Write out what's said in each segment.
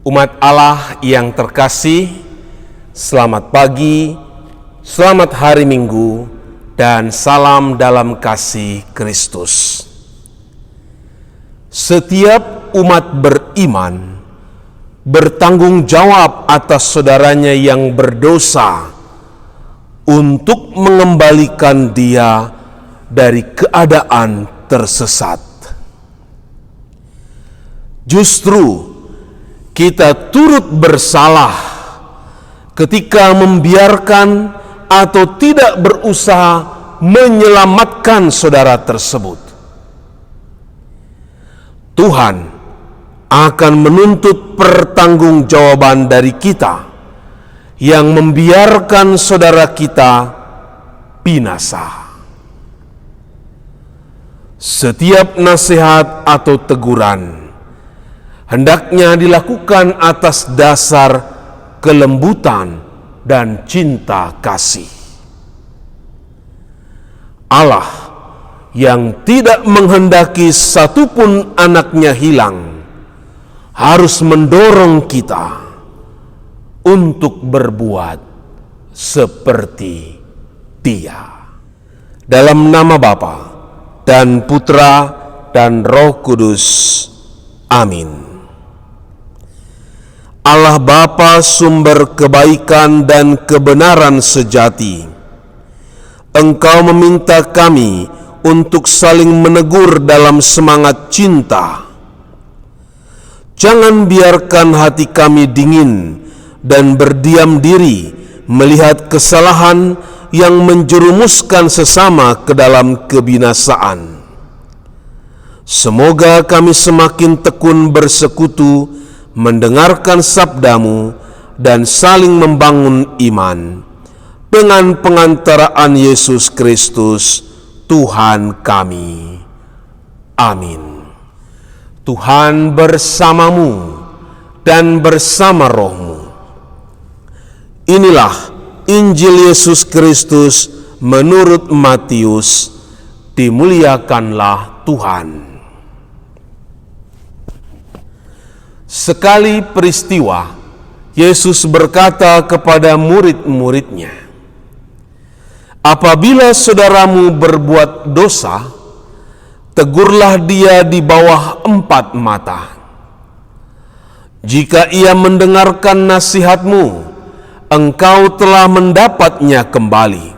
Umat Allah yang terkasih, selamat pagi, selamat hari Minggu, dan salam dalam kasih Kristus. Setiap umat beriman bertanggung jawab atas saudaranya yang berdosa untuk mengembalikan dia dari keadaan tersesat. Justru kita turut bersalah ketika membiarkan atau tidak berusaha menyelamatkan saudara tersebut. Tuhan akan menuntut pertanggungjawaban dari kita yang membiarkan saudara kita binasa. Setiap nasihat atau teguran hendaknya dilakukan atas dasar kelembutan dan cinta kasih. Allah yang tidak menghendaki satupun anaknya hilang harus mendorong kita untuk berbuat seperti Dia. Dalam nama Bapa dan Putra dan Roh Kudus. Amin. Allah Bapa sumber kebaikan dan kebenaran sejati, Engkau meminta kami untuk saling menegur dalam semangat cinta. Jangan biarkan hati kami dingin dan berdiam diri melihat kesalahan yang menjerumuskan sesama ke dalam kebinasaan. Semoga kami semakin tekun bersekutu, mendengarkan sabdamu, dan saling membangun iman dengan pengantaraan Yesus Kristus, Tuhan kami. Amin. Tuhan bersamamu dan bersama rohmu. Inilah Injil Yesus Kristus menurut Matius. Dimuliakanlah Tuhan. Sekali peristiwa, Yesus berkata kepada murid-muridnya, "Apabila saudaramu berbuat dosa, tegurlah dia di bawah 4 mata. Jika ia mendengarkan nasihatmu, engkau telah mendapatnya kembali.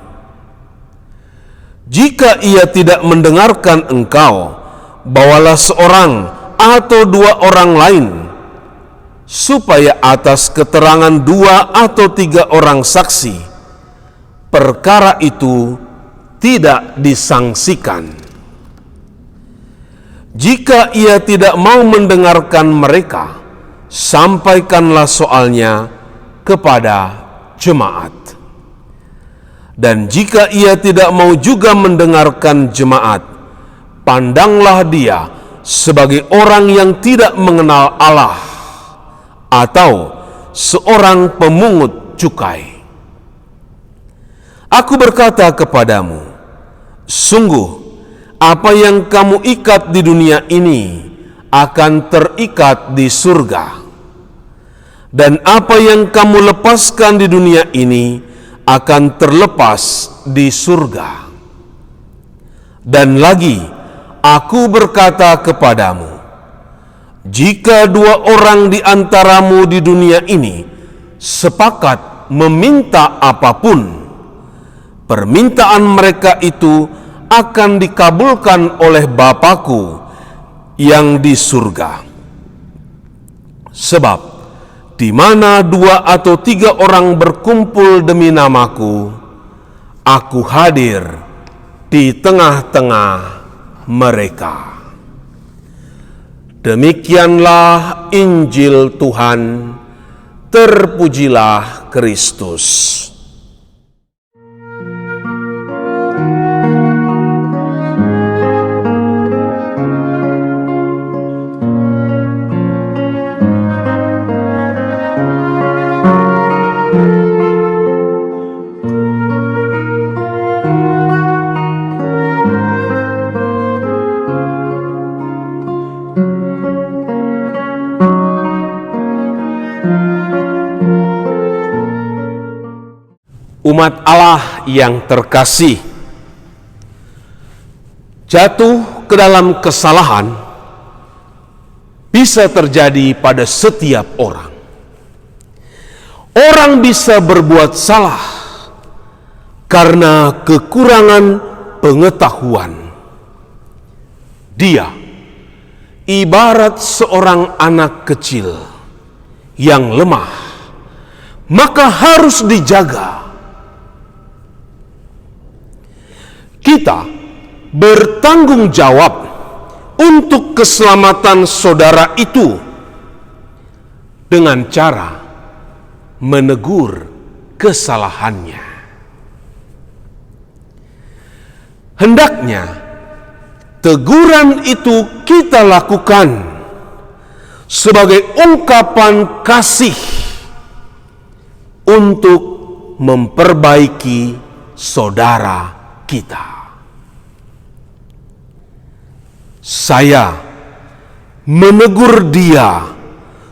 Jika ia tidak mendengarkan engkau, bawalah seorang atau 2 orang lain, supaya atas keterangan 2 atau 3 orang saksi, perkara itu tidak disangsikan. Jika ia tidak mau mendengarkan mereka, sampaikanlah soalnya kepada jemaat. Dan jika ia tidak mau juga mendengarkan jemaat, pandanglah dia sebagai orang yang tidak mengenal Allah, atau seorang pemungut cukai. Aku berkata kepadamu, sungguh apa yang kamu ikat di dunia ini akan terikat di surga, dan apa yang kamu lepaskan di dunia ini akan terlepas di surga. Dan lagi, aku berkata kepadamu, jika 2 orang di antaramu di dunia ini sepakat meminta apapun, permintaan mereka itu akan dikabulkan oleh Bapa-Ku yang di surga. Sebab di mana 2 atau 3 orang berkumpul demi nama-Ku, Aku hadir di tengah-tengah mereka." Demikianlah Injil Tuhan. Terpujilah Kristus. Umat Allah yang terkasih, jatuh ke dalam kesalahan bisa terjadi pada setiap orang. Orang bisa berbuat salah karena kekurangan pengetahuan. Dia ibarat seorang anak kecil yang lemah, maka harus dijaga. Kita bertanggung jawab untuk keselamatan saudara itu dengan cara menegur kesalahannya. Hendaknya teguran itu kita lakukan sebagai ungkapan kasih untuk memperbaiki saudara kita. Saya menegur dia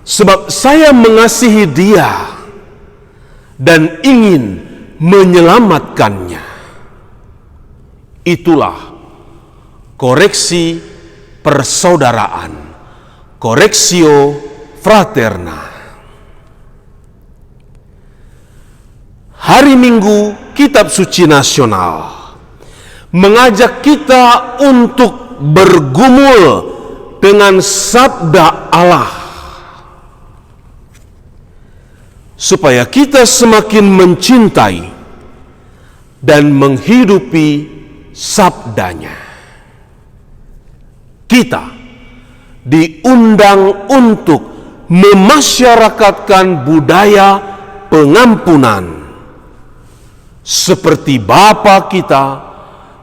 sebab saya mengasihi dia dan ingin menyelamatkannya. Itulah koreksi persaudaraan, correctio fraterna. Hari Minggu Kitab Suci Nasional mengajak kita untuk bergumul dengan sabda Allah, supaya kita semakin mencintai dan menghidupi sabdanya. Kita diundang untuk memasyarakatkan budaya pengampunan seperti Bapa kita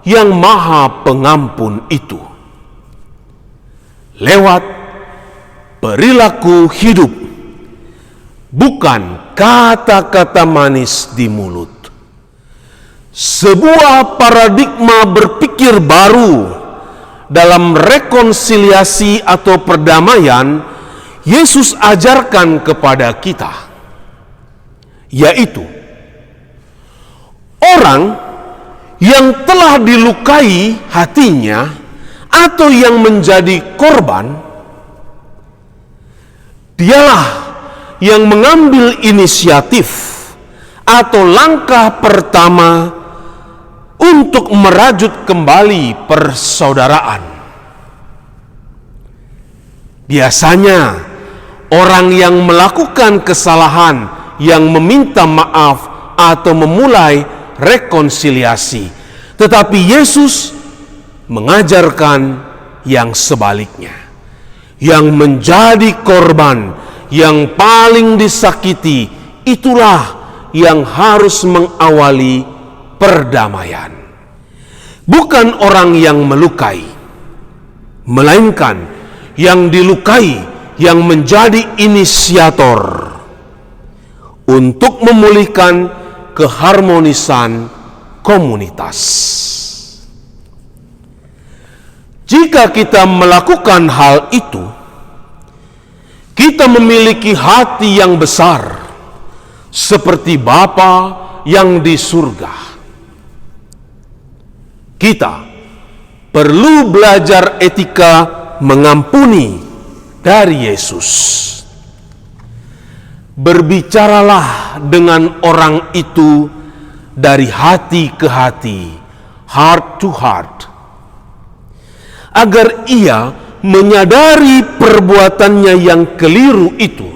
yang Maha Pengampun itu, lewat perilaku hidup, bukan kata-kata manis di mulut. Sebuah paradigma berpikir baru dalam rekonsiliasi atau perdamaian Yesus ajarkan kepada kita, yaitu orang yang telah dilukai hatinya atau yang menjadi korban, dialah yang mengambil inisiatif atau langkah pertama untuk merajut kembali persaudaraan. Biasanya orang yang melakukan kesalahan yang meminta maaf atau memulai rekonsiliasi, tetapi Yesus mengajarkan yang sebaliknya. Yang menjadi korban, yang paling disakiti, itulah yang harus mengawali perdamaian. Bukan orang yang melukai, melainkan yang dilukai yang menjadi inisiator untuk memulihkan keharmonisan komunitas. Jika kita melakukan hal itu, kita memiliki hati yang besar seperti Bapa yang di surga. Kita perlu belajar etika mengampuni dari Yesus. Berbicaralah dengan orang itu dari hati ke hati, heart to heart, agar ia menyadari perbuatannya yang keliru itu.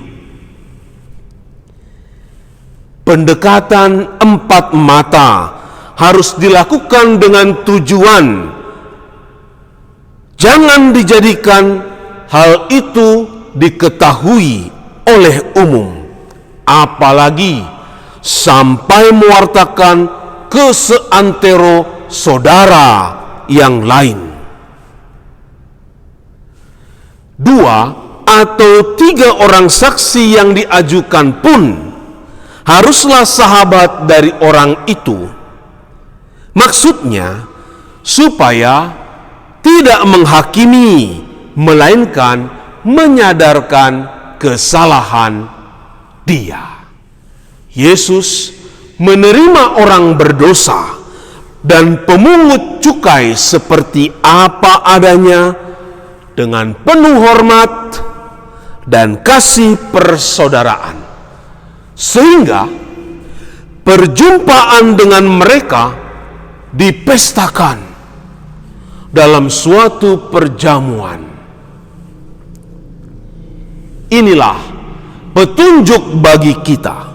Pendekatan empat mata harus dilakukan dengan tujuan jangan dijadikan hal itu diketahui oleh umum, apalagi sampai mewartakan ke seantero saudara yang lain. 2 atau 3 orang saksi yang diajukan pun haruslah sahabat dari orang itu. Maksudnya supaya tidak menghakimi, melainkan menyadarkan kesalahan dia. Yesus menerima orang berdosa dan pemungut cukai seperti apa adanya dengan penuh hormat dan kasih persaudaraan, sehingga perjumpaan dengan mereka dipestakan dalam suatu perjamuan. Inilah petunjuk bagi kita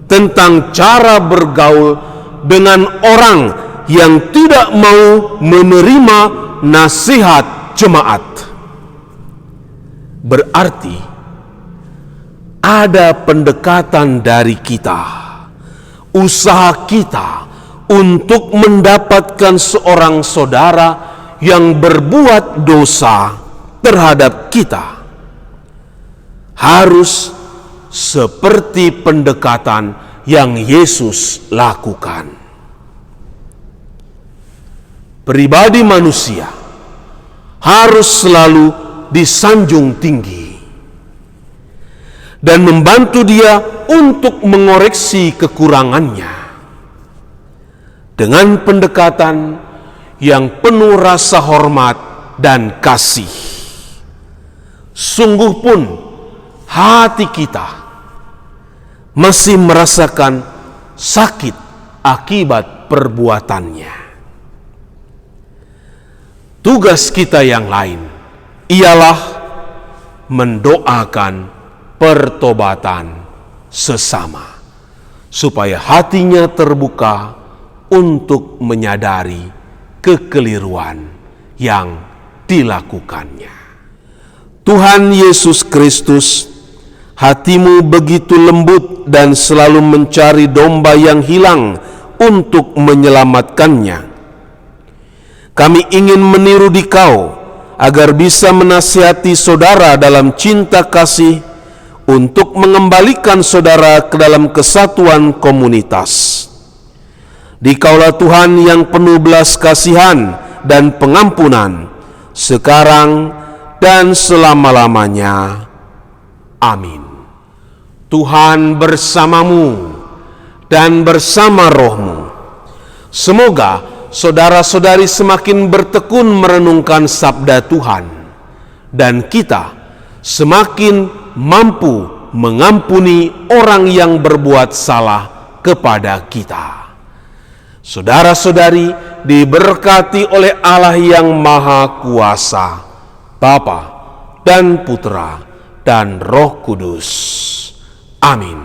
tentang cara bergaul dengan orang yang tidak mau menerima nasihat jemaat. Berarti ada pendekatan dari kita, usaha kita untuk mendapatkan seorang saudara yang berbuat dosa terhadap kita. Harus seperti pendekatan yang Yesus lakukan. Pribadi manusia harus selalu disanjung tinggi dan membantu dia untuk mengoreksi kekurangannya dengan pendekatan yang penuh rasa hormat dan kasih. Sungguh pun hati kita masih merasakan sakit akibat perbuatannya. Tugas kita yang lain ialah mendoakan pertobatan sesama, supaya hatinya terbuka untuk menyadari kekeliruan yang dilakukannya. Tuhan Yesus Kristus, hatimu begitu lembut dan selalu mencari domba yang hilang untuk menyelamatkannya. Kami ingin meniru Dikau agar bisa menasihati saudara dalam cinta kasih untuk mengembalikan saudara ke dalam kesatuan komunitas. Dikaulah Tuhan yang penuh belas kasihan dan pengampunan, sekarang dan selama-lamanya. Amin. Tuhan bersamamu dan bersama rohmu. Semoga saudara-saudari semakin bertekun merenungkan sabda Tuhan, dan kita semakin mampu mengampuni orang yang berbuat salah kepada kita. Saudara-saudari diberkati oleh Allah yang Maha Kuasa, Bapa dan Putra dan Roh Kudus. Amin.